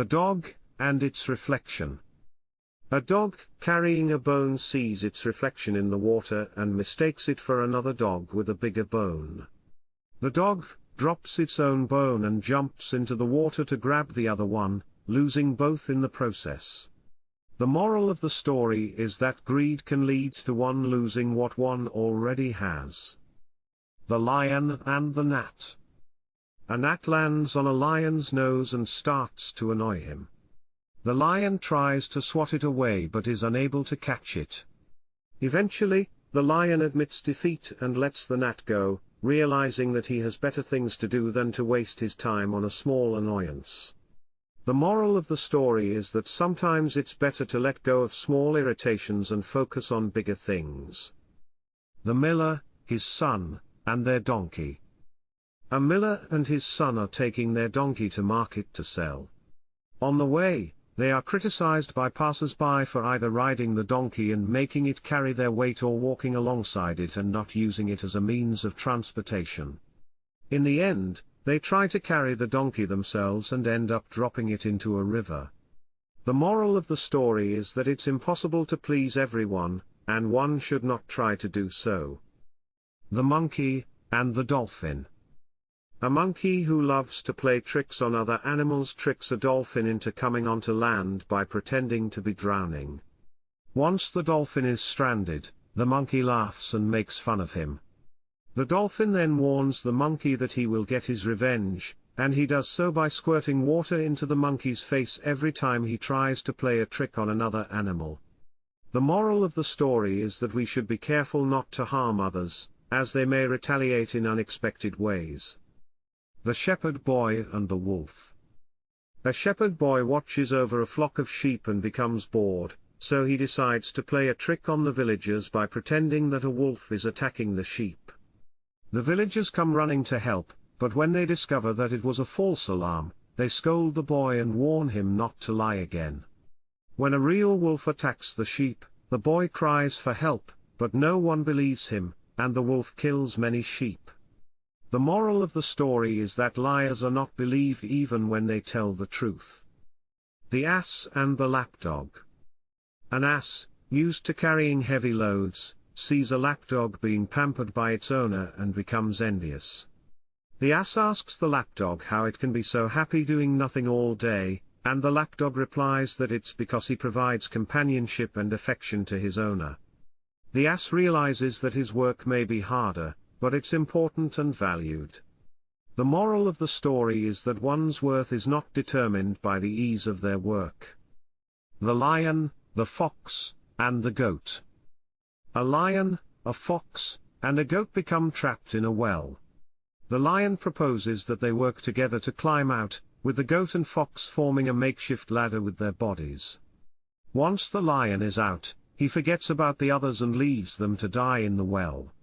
The dog, and its reflection. A dog, carrying a bone, sees its reflection in the water and mistakes it for another dog with a bigger bone. The dog drops its own bone and jumps into the water to grab the other one, losing both in the process. The moral of the story is that greed can lead to one losing what one already has. The lion and the gnat. A gnat lands on a lion's nose and starts to annoy him. The lion tries to swat it away but is unable to catch it. Eventually, the lion admits defeat and lets the gnat go, realizing that he has better things to do than to waste his time on a small annoyance. The moral of the story is that sometimes it's better to let go of small irritations and focus on bigger things. The miller, his son, and their donkey. A miller and his son are taking their donkey to market to sell. On the way, they are criticized by passers-by for either riding the donkey and making it carry their weight or walking alongside it and not using it as a means of transportation. In the end, they try to carry the donkey themselves and end up dropping it into a river. The moral of the story is that it's impossible to please everyone, and one should not try to do so. The monkey, and the dolphin. A monkey who loves to play tricks on other animals tricks a dolphin into coming onto land by pretending to be drowning. Once the dolphin is stranded, the monkey laughs and makes fun of him. The dolphin then warns the monkey that he will get his revenge, and he does so by squirting water into the monkey's face every time he tries to play a trick on another animal. The moral of the story is that we should be careful not to harm others, as they may retaliate in unexpected ways. The shepherd boy and the wolf. A shepherd boy watches over a flock of sheep and becomes bored, so he decides to play a trick on the villagers by pretending that a wolf is attacking the sheep. The villagers come running to help, but when they discover that it was a false alarm, they scold the boy and warn him not to lie again. When a real wolf attacks the sheep, the boy cries for help, but no one believes him, and the wolf kills many sheep. The moral of the story is that liars are not believed even when they tell the truth. The ass and the lapdog. An ass, used to carrying heavy loads, sees a lapdog being pampered by its owner and becomes envious. The ass asks the lapdog how it can be so happy doing nothing all day, and the lapdog replies that it's because he provides companionship and affection to his owner. The ass realizes that his work may be harder, but it's important and valued. The moral of the story is that one's worth is not determined by the ease of their work. The lion, the fox, and the goat. A lion, a fox, and a goat become trapped in a well. The lion proposes that they work together to climb out, with the goat and fox forming a makeshift ladder with their bodies. Once the lion is out, he forgets about the others and leaves them to die in the well.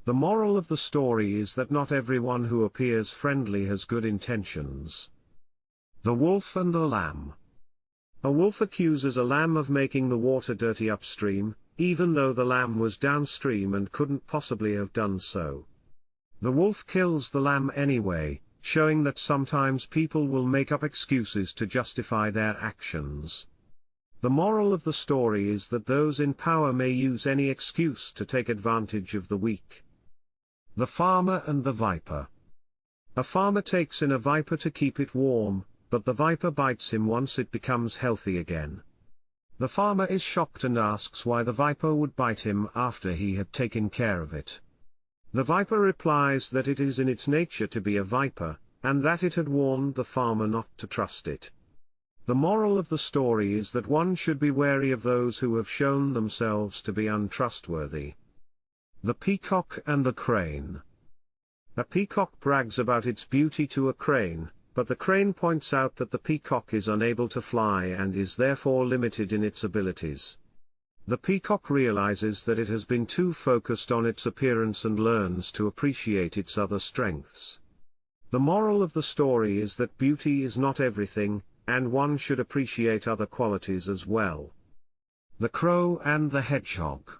The moral of the story is that not everyone who appears friendly has good intentions. The wolf and the lamb. A wolf accuses a lamb of making the water dirty upstream, even though the lamb was downstream and couldn't possibly have done so. The wolf kills the lamb anyway, showing that sometimes people will make up excuses to justify their actions. The moral of the story is that those in power may use any excuse to take advantage of the weak. The farmer and the viper. A farmer takes in a viper to keep it warm, but the viper bites him once it becomes healthy again. The farmer is shocked and asks why the viper would bite him after he had taken care of it. The viper replies that it is in its nature to be a viper, and that it had warned the farmer not to trust it. The moral of the story is that one should be wary of those who have shown themselves to be untrustworthy. The peacock and the crane. A peacock brags about its beauty to a crane, but the crane points out that the peacock is unable to fly and is therefore limited in its abilities. The peacock realizes that it has been too focused on its appearance and learns to appreciate its other strengths. The moral of the story is that beauty is not everything, and one should appreciate other qualities as well. The crow and the hedgehog.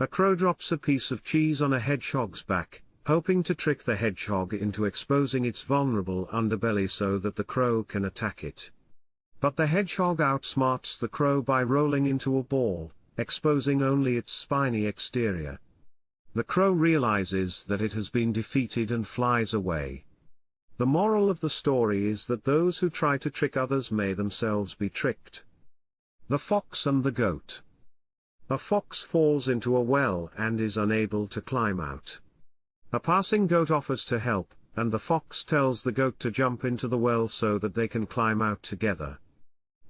A crow drops a piece of cheese on a hedgehog's back, hoping to trick the hedgehog into exposing its vulnerable underbelly so that the crow can attack it. But the hedgehog outsmarts the crow by rolling into a ball, exposing only its spiny exterior. The crow realizes that it has been defeated and flies away. The moral of the story is that those who try to trick others may themselves be tricked. The fox and the goat. A fox falls into a well and is unable to climb out. A passing goat offers to help, and the fox tells the goat to jump into the well so that they can climb out together.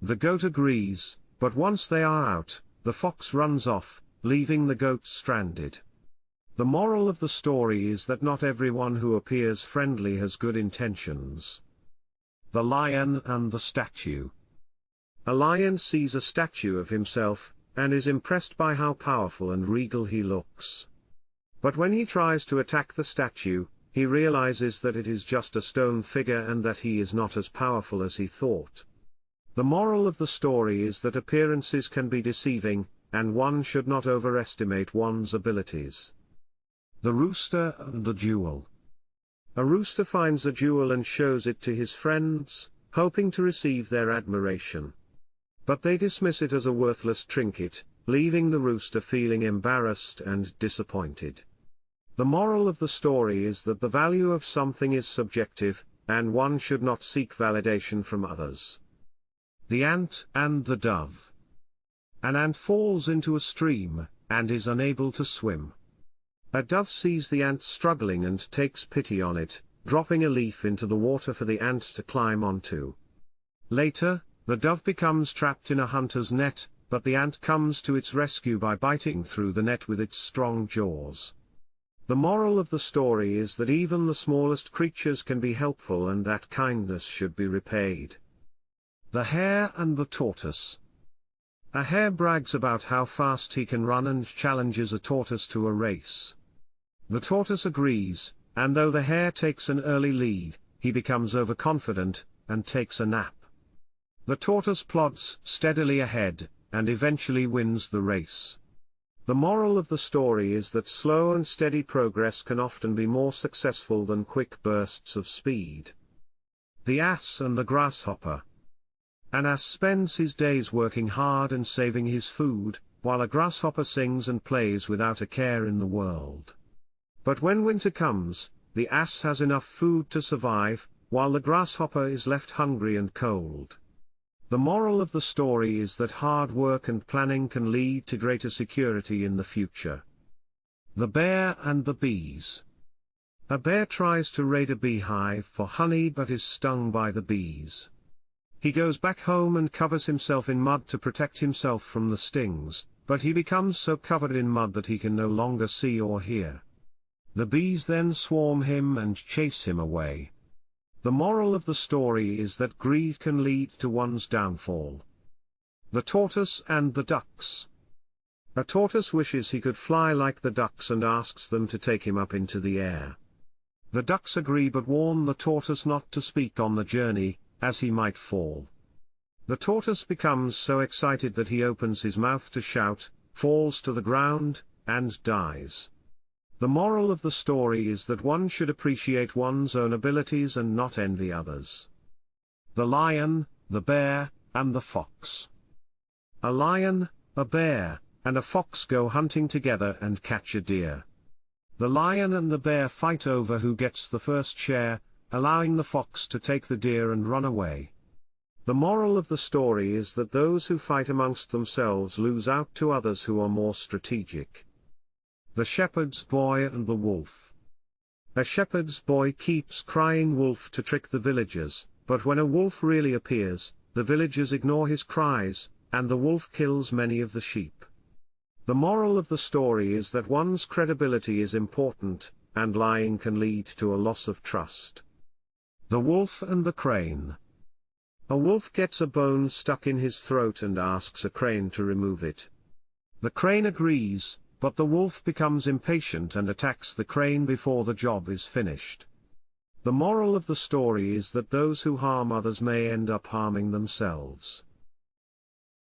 The goat agrees, but once they are out, the fox runs off, leaving the goat stranded. The moral of the story is that not everyone who appears friendly has good intentions. The lion and the statue. A lion sees a statue of himself, and is impressed by how powerful and regal he looks. But when he tries to attack the statue, he realizes that it is just a stone figure and that he is not as powerful as he thought. The moral of the story is that appearances can be deceiving, and one should not overestimate one's abilities. The rooster and the jewel. A rooster finds a jewel and shows it to his friends, hoping to receive their admiration. But they dismiss it as a worthless trinket, leaving the rooster feeling embarrassed and disappointed. The moral of the story is that the value of something is subjective, and one should not seek validation from others. The ant and the dove. An ant falls into a stream, and is unable to swim. A dove sees the ant struggling and takes pity on it, dropping a leaf into the water for the ant to climb onto. Later, the dove becomes trapped in a hunter's net, but the ant comes to its rescue by biting through the net with its strong jaws. The moral of the story is that even the smallest creatures can be helpful and that kindness should be repaid. The hare and the tortoise. A hare brags about how fast he can run and challenges a tortoise to a race. The tortoise agrees, and though the hare takes an early lead, he becomes overconfident, and takes a nap. The tortoise plods steadily ahead, and eventually wins the race. The moral of the story is that slow and steady progress can often be more successful than quick bursts of speed. The ass and the grasshopper. An ass spends his days working hard and saving his food, while a grasshopper sings and plays without a care in the world. But when winter comes, the ass has enough food to survive, while the grasshopper is left hungry and cold. The moral of the story is that hard work and planning can lead to greater security in the future. The bear and the bees. A bear tries to raid a beehive for honey but is stung by the bees. He goes back home and covers himself in mud to protect himself from the stings, but he becomes so covered in mud that he can no longer see or hear. The bees then swarm him and chase him away. The moral of the story is that greed can lead to one's downfall. The tortoise and the ducks. A tortoise wishes he could fly like the ducks and asks them to take him up into the air. The ducks agree but warn the tortoise not to speak on the journey, as he might fall. The tortoise becomes so excited that he opens his mouth to shout, falls to the ground, and dies. The moral of the story is that one should appreciate one's own abilities and not envy others. The lion, the bear, and the fox. A lion, a bear, and a fox go hunting together and catch a deer. The lion and the bear fight over who gets the first share, allowing the fox to take the deer and run away. The moral of the story is that those who fight amongst themselves lose out to others who are more strategic. The shepherd's boy and the wolf. A shepherd's boy keeps crying wolf to trick the villagers, but when a wolf really appears, the villagers ignore his cries, and the wolf kills many of the sheep. The moral of the story is that one's credibility is important, and lying can lead to a loss of trust. The wolf and the crane. A wolf gets a bone stuck in his throat and asks a crane to remove it. The crane agrees, but the wolf becomes impatient and attacks the crane before the job is finished. The moral of the story is that those who harm others may end up harming themselves.